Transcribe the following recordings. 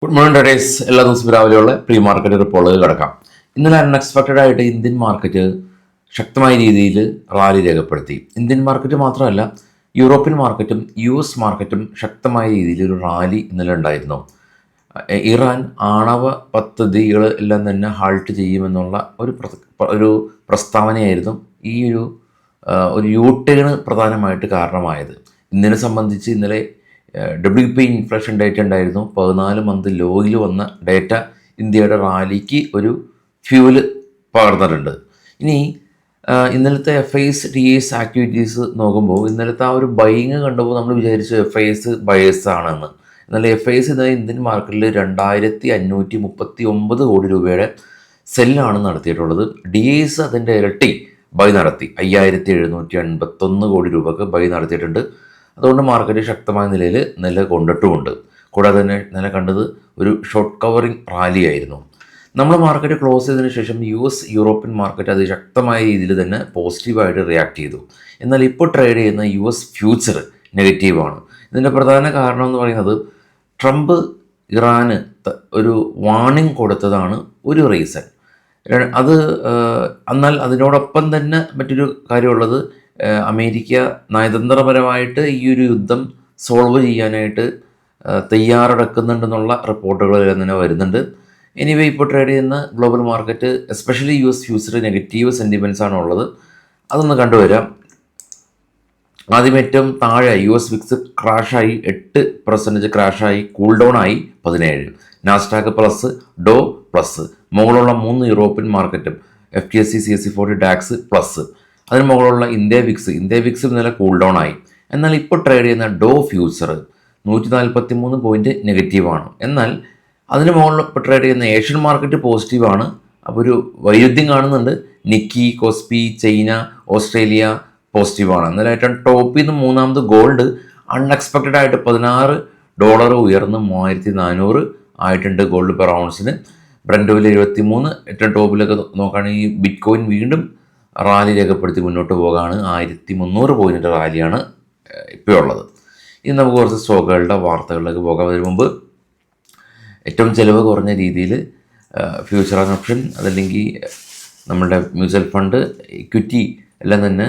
Good morning traders. എല്ലാ ദിവസവും രാവിലെയുള്ള പ്രീ മാർക്കറ്റ് റിപ്പോർട്ടുകൾ കിടക്കാം. ഇന്നലെ അൺഎക്സ്പെക്റ്റഡ് ആയിട്ട് ഇന്ത്യൻ മാർക്കറ്റ് ശക്തമായ രീതിയിൽ റാലി രേഖപ്പെടുത്തി. ഇന്ത്യൻ മാർക്കറ്റ് മാത്രമല്ല, യൂറോപ്യൻ മാർക്കറ്റും US മാർക്കറ്റും ശക്തമായ രീതിയിൽ ഒരു റാലി ഇന്നലെ ഉണ്ടായിരുന്നു. ഇറാൻ ആണവ പദ്ധതികൾ എല്ലാം തന്നെ ഹാൾട്ട് ചെയ്യുമെന്നുള്ള ഒരു പ്രസ്താവനയായിരുന്നു ഈ ഒരു യൂട്ടേൺ പ്രധാനമായിട്ട് കാരണമായത്. ഇന്ത്യനെ സംബന്ധിച്ച് ഇന്നലെ WPI ഇൻഫ്ലേഷൻ ഡേറ്റ ഉണ്ടായിരുന്നു. 14 മന്ത് ലോയിൽ വന്ന ഡേറ്റ ഇന്ത്യയുടെ റാലിക്ക് ഒരു ഫ്യൂല് പകർന്നിട്ടുണ്ട്. ഇനി ഇന്നലത്തെ FIs TIs ആക്ടിവിറ്റീസ് നോക്കുമ്പോൾ ഇന്നലത്തെ ആ ഒരു ബൈങ് കണ്ടപ്പോൾ നമ്മൾ വിചാരിച്ചു FIs ബയേഴ്സ് ആണെന്ന്. എന്നാൽ FIs ഇന്നലെ ഇന്ത്യൻ മാർക്കറ്റിൽ 2539 കോടി രൂപയുടെ സെല്ലാണ് നടത്തിയിട്ടുള്ളത്. DIs അതിൻ്റെ ഇരട്ടി ബൈ നടത്തി 5751 കോടി രൂപക്ക് ബൈ നടത്തിയിട്ടുണ്ട്. അതുകൊണ്ട് മാർക്കറ്റ് ശക്തമായ നിലയിൽ നിലകൊണ്ടിട്ടുമുണ്ട്. കൂടാതെ തന്നെ നില കണ്ടത് ഒരു ഷോർട്ട് കവറിങ് റാലിയായിരുന്നു. നമ്മൾ മാർക്കറ്റ് ക്ലോസ് ചെയ്തതിന് ശേഷം US യൂറോപ്യൻ മാർക്കറ്റ് അതിശക്തമായ രീതിയിൽ തന്നെ പോസിറ്റീവായിട്ട് റിയാക്ട് ചെയ്തു. എന്നാൽ ഇപ്പോൾ ട്രേഡ് ചെയ്യുന്ന US ഫ്യൂച്ചർ നെഗറ്റീവാണ്. ഇതിൻ്റെ പ്രധാന കാരണം എന്ന് പറയുന്നത് ട്രംപ് ഇറാന് ഒരു വാർണിംഗ് കൊടുത്തതാണ് ഒരു റീസൺ. അത് എന്നാൽ അതിനോടൊപ്പം തന്നെ മറ്റൊരു കാര്യമുള്ളത്, അമേരിക്ക നയതന്ത്രപരമായിട്ട് ഈ ഒരു യുദ്ധം സോൾവ് ചെയ്യാനായിട്ട് തയ്യാറെടുക്കുന്നുണ്ടെന്നുള്ള റിപ്പോർട്ടുകളെല്ലാം തന്നെ വരുന്നുണ്ട്. എനിവേ ഇപ്പോൾ ട്രേഡ് ചെയ്യുന്ന global market especially US future negative sentiments ആണ് ഉള്ളത്. അതൊന്ന് കണ്ടുവരാം. ആദ്യം ഏറ്റവും താഴെ US വിക്സ് ക്രാഷായി 8% ക്രാഷായി കൂൾ ഡൗൺ ആയി 17. നാസ്ഡാക്ക് പ്ലസ്, ഡോ പ്ലസ്. മുകളിലുള്ള 3 യൂറോപ്യൻ മാർക്കറ്റും FTSE CAC 40 ഡാക്സ് പ്ലസ്. അതിന് മുകളിലുള്ള ഇന്ത്യ വിക്സ് ഇന്നലെ കൂൾ ഡൗൺ ആയി. എന്നാൽ ഇപ്പോൾ ട്രേഡ് ചെയ്യുന്ന ഡോ ഫ്യൂച്ചർ 143 പോയിൻറ്റ് നെഗറ്റീവാണ്. എന്നാൽ അതിന് മുകളിൽ ഇപ്പോൾ ട്രേഡ് ചെയ്യുന്ന ഏഷ്യൻ മാർക്കറ്റ് പോസിറ്റീവാണ്. അപ്പോൾ ഒരു വൈരുദ്ധ്യം കാണുന്നുണ്ട്. നിക്കി, കോസ്പി, ചൈന, ഓസ്ട്രേലിയ പോസിറ്റീവാണ്. എന്നാൽ ഏറ്റവും ടോപ്പിൽ നിന്ന് മൂന്നാമത് ഗോൾഡ് അൺഎക്സ്പെക്റ്റഡ് ആയിട്ട് $16 ഉയർന്ന് 3400 ആയിട്ടുണ്ട് ഗോൾഡ് പെർ ഔൺസിന്. Brent oil 73. ഏറ്റവും ടോപ്പിലൊക്കെ നോക്കുകയാണെങ്കിൽ ബിറ്റ് കോയിൻ വീണ്ടും റാലി രേഖപ്പെടുത്തി മുന്നോട്ട് പോകാണ്. 1300 പോയിൻറ്റ് റാലിയാണ് ഇപ്പോൾ ഉള്ളത്. ഇനി നമുക്ക് കുറച്ച് സ്റ്റോക്കുകളുടെ വാർത്തകളിലേക്ക് പോകാൻ അതിന് മുമ്പ് ഏറ്റവും ചിലവ് കുറഞ്ഞ രീതിയിൽ ഫ്യൂച്ചർ ആൻഡ് ഓപ്ഷൻ, അതല്ലെങ്കിൽ നമ്മുടെ മ്യൂച്വൽ ഫണ്ട്, ഇക്വിറ്റി എല്ലാം തന്നെ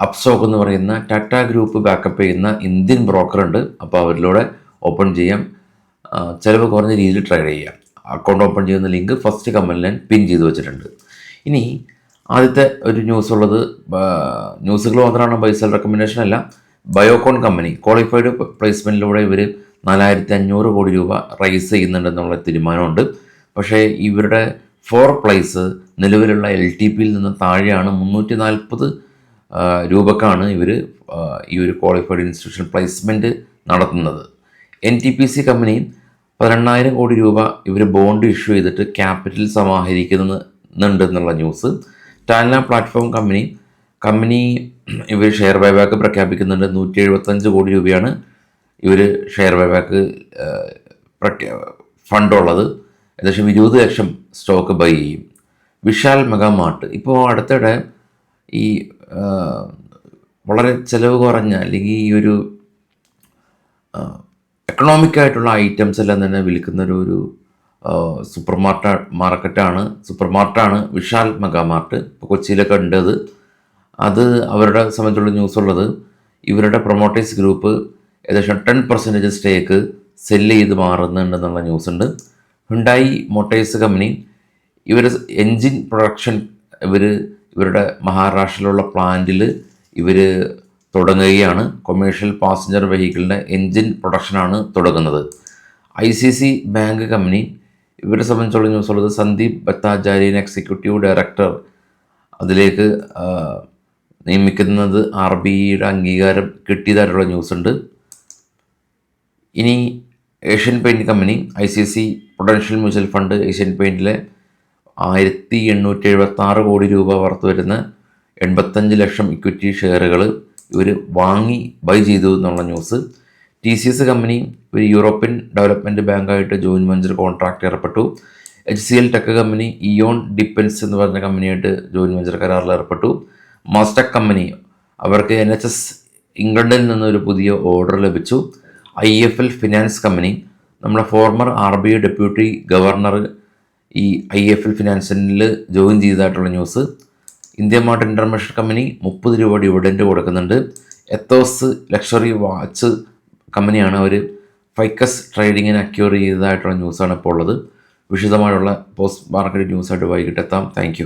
അപ്സ്റ്റോക്ക് എന്ന് പറയുന്ന ടാറ്റ ഗ്രൂപ്പ് ബാക്കപ്പ് ചെയ്യുന്ന ഇന്ത്യൻ ബ്രോക്കർ ഉണ്ട്. അപ്പോൾ അവരിലൂടെ ഓപ്പൺ ചെയ്യാം. ചിലവ് കുറഞ്ഞ രീതിയിൽ ട്രേഡ് ചെയ്യാം. അക്കൗണ്ട് ഓപ്പൺ ചെയ്യുന്ന ലിങ്ക് ഫസ്റ്റ് കമൻറ്റിൽ ഞാൻ പിൻ ചെയ്ത് വെച്ചിട്ടുണ്ട്. ഇനി ആദ്യത്തെ ഒരു ന്യൂസ് ഉള്ളത്, ന്യൂസുകൾ മാത്രമാണ്, ബൈസൽ റെക്കമെൻഡേഷൻ അല്ല. ബയോകോൺ കമ്പനി ക്വാളിഫൈഡ് പ്ലേസ്മെൻറ്റിലൂടെ ഇവർ 4500 കോടി രൂപ റൈസ് ചെയ്യുന്നുണ്ടെന്നുള്ള തീരുമാനമുണ്ട്. പക്ഷേ ഇവരുടെ പ്ലേസ് നിലവിലുള്ള LTPയിൽ നിന്ന് താഴെയാണ്. 340 രൂപക്കാണ് ഇവർ ഈ ഒരു ക്വാളിഫൈഡ് ഇൻസ്റ്റിറ്റ്യൂഷൻ പ്ലേസ്മെൻറ്റ് നടത്തുന്നത്. NTPC കമ്പനി 18,000 കോടി രൂപ ഇവർ ബോണ്ട് ഇഷ്യൂ ചെയ്തിട്ട് ക്യാപിറ്റൽ സമാഹരിക്കുന്നുണ്ടെന്നുള്ള ന്യൂസ്. ടാൻല പ്ലാറ്റ്ഫോം കമ്പനി ഇവർ ഷെയർ ബൈബാക്ക് പ്രഖ്യാപിക്കുന്നുണ്ട്. 175 കോടി രൂപയാണ് ഇവർ ഷെയർ ബൈബാക്ക് ഫണ്ടുള്ളത്. ഏകദേശം 20 ലക്ഷം സ്റ്റോക്ക് ബൈ ചെയ്യും. വിശാൽ മെഗാമാർട്ട് ഇപ്പോൾ അടുത്തിടെ ഈ വളരെ ചിലവ് കുറഞ്ഞ അല്ലെങ്കിൽ ഈ ഒരു എക്കണോമിക്കായിട്ടുള്ള ഐറ്റംസ് എല്ലാം തന്നെ വിൽക്കുന്ന ഒരു സൂപ്പർ മാർട്ടാണ് വിശാൽ മെഗാമാർട്ട്. ഇപ്പോൾ കൊച്ചിയിലൊക്കെ ഉണ്ട്. അത് അവരുടെ സംബന്ധിച്ചുള്ള ന്യൂസ് ഉള്ളത്, ഇവരുടെ പ്രൊമോട്ടേഴ്സ് ഗ്രൂപ്പ് ഏകദേശം 10% സ്റ്റേക്ക് സെല്ല് ചെയ്ത് മാറുന്നുണ്ടെന്നുള്ള ന്യൂസ് ഉണ്ട്. ഹുണ്ടായി മോട്ടോഴ്സ് കമ്പനി ഇവർ എൻജിൻ പ്രൊഡക്ഷൻ ഇവരുടെ മഹാരാഷ്ട്രയിലുള്ള പ്ലാന്റിൽ ഇവർ തുടങ്ങുകയാണ്. കൊമേഴ്ഷ്യൽ പാസഞ്ചർ വെഹിക്കിളിൻ്റെ എൻജിൻ പ്രൊഡക്ഷനാണ് തുടങ്ങുന്നത്. ICC ബാങ്ക് കമ്പനി ഇവരെ സംബന്ധിച്ചുള്ള ന്യൂസ് ഉള്ളത്, സന്ദീപ് ഭട്ടാചാര്യൻ എക്സിക്യൂട്ടീവ് ഡയറക്ടർ അതിലേക്ക് നിയമിക്കുന്നത് RBIയുടെ അംഗീകാരം കിട്ടിയതായിട്ടുള്ള ന്യൂസ് ഉണ്ട്. ഇനി Asian paint company ICC potential mutual fund Asian പെയിൻറ്റിലെ 1876 കോടി രൂപ വർത്ത് വരുന്ന 85 ലക്ഷം ഇക്വിറ്റി ഷെയറുകൾ ഇവർ വാങ്ങി ബൈ ചെയ്തു എന്നുള്ള ന്യൂസ്. TCS കമ്പനി ഒരു യൂറോപ്യൻ ഡെവലപ്മെൻറ്റ് ബാങ്കായിട്ട് ജോയിൻറ്റ് വെഞ്ചർ കോൺട്രാക്റ്റ് ഏർപ്പെട്ടു. HCL tech company Eon defence എന്ന് പറഞ്ഞ കമ്പനിയായിട്ട് ജോയിൻറ്റ് വെഞ്ചർ കരാറിൽ ഏർപ്പെട്ടു. മാസ്റ്റക് കമ്പനി അവർക്ക് NHS ഇംഗ്ലണ്ടിൽ നിന്ന് ഒരു പുതിയ ഓർഡർ ലഭിച്ചു. IFL ഫിനാൻസ് കമ്പനി നമ്മുടെ ഫോർമർ RBI ഡെപ്യൂട്ടി ഗവർണർ ഈ IIFL ഫിനാൻഷ്യലിൽ ജോയിൻ ചെയ്തതായിട്ടുള്ള news. IndiaMART international company 30 രൂപ ഡിവിഡൻഡ് കൊടുക്കുന്നുണ്ട്. എത്തോസ് ലക്ഷറി വാച്ച് കമ്പനിയാണ് അവർ ഫൈക്കസ് ട്രേഡിങ്ങിന് അക്യൂർ ചെയ്തതായിട്ടുള്ള ന്യൂസാണ് ഇപ്പോൾ ഉള്ളത്. വിശദമായുള്ള പോസ്റ്റ് മാർക്കറ്റ് ന്യൂസായിട്ട് വൈകിട്ട് എത്താം. താങ്ക്